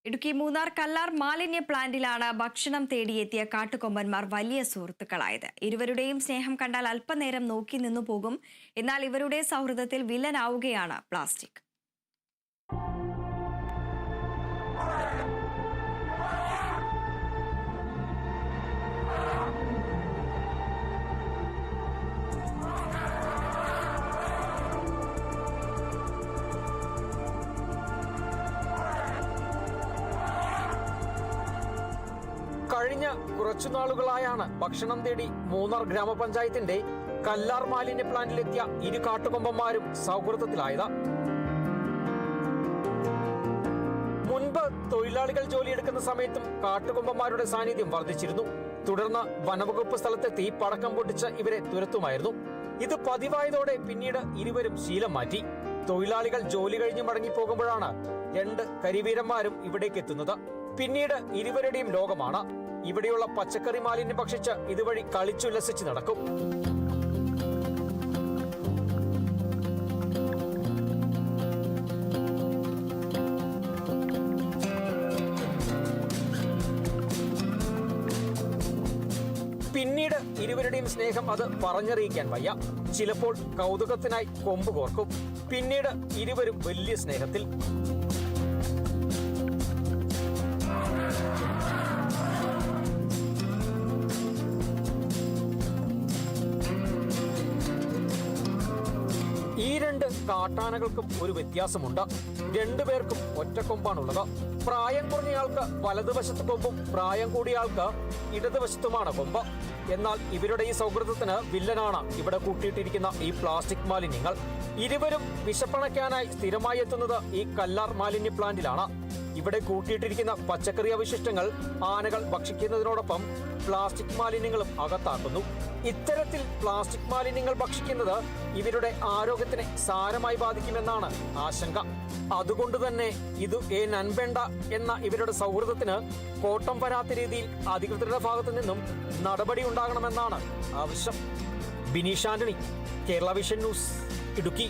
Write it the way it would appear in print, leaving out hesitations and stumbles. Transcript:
ഇടുക്കി മൂന്നാർ കല്ലാർ മാലിന്യ പ്ലാന്റിലാണ് ഭക്ഷണം തേടിയെത്തിയ കാട്ടുകൊമ്പന്മാർ വലിയ സുഹൃത്തുക്കളായത്. ഇരുവരുടെയും സ്നേഹം കണ്ടാൽ അല്പനേരം നോക്കി നിന്നു പോകും. എന്നാൽ ഇവരുടെ സൗഹൃദത്തിൽ വില്ലനാവുകയാണ് പ്ലാസ്റ്റിക്. കഴിഞ്ഞ കുറച്ചുനാളുകളായാണ് ഭക്ഷണം തേടി മൂന്നാർ ഗ്രാമപഞ്ചായത്തിന്റെ കല്ലാർ മാലിന്യ പ്ലാന്റിലെത്തിയ ഇരു കാട്ടുകൊമ്പന്മാരും സൗഹൃദത്തിലായത്. മുൻപ് തൊഴിലാളികൾ ജോലിയെടുക്കുന്ന സമയത്തും കാട്ടുകൊമ്പന്മാരുടെ സാന്നിധ്യം വർദ്ധിച്ചിരുന്നു. തുടർന്ന് വനവകുപ്പ് സ്ഥലത്തെത്തി പടക്കം പൊട്ടിച്ച് ഇവരെ തുരത്തുമായിരുന്നു. ഇത് പതിവായതോടെ പിന്നീട് ഇരുവരും ശീലം മാറ്റി. തൊഴിലാളികൾ ജോലി കഴിഞ്ഞ് മടങ്ങിപ്പോകുമ്പോഴാണ് രണ്ട് കരിവീരന്മാരും ഇവിടേക്ക് എത്തുന്നത്. പിന്നീട് ഇരുവരുടെയും ലോകമാണ്. ഇവിടെയുള്ള പച്ചക്കറി മാലിന്യം ഭക്ഷിച്ച് ഇതുവഴി കളിച്ചുല്ലസിച്ച് നടക്കും. പിന്നീട് ഇരുവരുടെയും സ്നേഹം അത് പറഞ്ഞറിയിക്കാൻ വയ്യ. ചിലപ്പോൾ കൗതുകത്തിനായി കൊമ്പ് കോർക്കും. പിന്നീട് ഇരുവരും വലിയ സ്നേഹത്തിൽ. ഈ രണ്ട് കാട്ടാനകൾക്കും ഒരു വ്യത്യാസമുണ്ട്. രണ്ടുപേർക്കും ഒറ്റക്കൊമ്പാണുള്ളത്. പ്രായം കുറഞ്ഞയാൾക്ക് വലതുവശത്ത് കൊമ്പും പ്രായം കൂടിയയാൾക്ക് ഇടതുവശത്തുമാണ് കൊമ്പ്. എന്നാൽ ഇവരുടെ ഈ സൗഹൃദത്തിന് വില്ലനാണ് ഇവിടെ കൂട്ടിയിട്ടിരിക്കുന്ന ഈ പ്ലാസ്റ്റിക് മാലിന്യങ്ങൾ. ഇരുവരും വിശപ്പണയ്ക്കാനായി സ്ഥിരമായി എത്തുന്നത് ഈ കല്ലാർ മാലിന്യ പ്ലാന്റിലാണ്. ഇവിടെ കൂട്ടിയിട്ടിരിക്കുന്ന പച്ചക്കറി അവശിഷ്ടങ്ങൾ ആനകൾ ഭക്ഷിക്കുന്നതിനോടൊപ്പം പ്ലാസ്റ്റിക് മാലിന്യങ്ങളും അകത്താക്കുന്നു. ഇത്തരത്തിൽ പ്ലാസ്റ്റിക് മാലിന്യങ്ങൾ ഭക്ഷിക്കുന്നത് ഇവരുടെ ആരോഗ്യത്തിനെ സാരമായി ബാധിക്കുമെന്നാണ് ആശങ്ക. അതുകൊണ്ട് തന്നെ ഇത് നൻവേണ്ട എന്ന ഇവരുടെ സൗഹൃദത്തിന് കോട്ടം വരാത്ത രീതിയിൽ അധികൃതരുടെ ഭാഗത്തു നിന്നും നടപടി ഉണ്ടാകണമെന്നാണ് ആവശ്യം. Bineesh Antony, Kerala vision news, Idukki.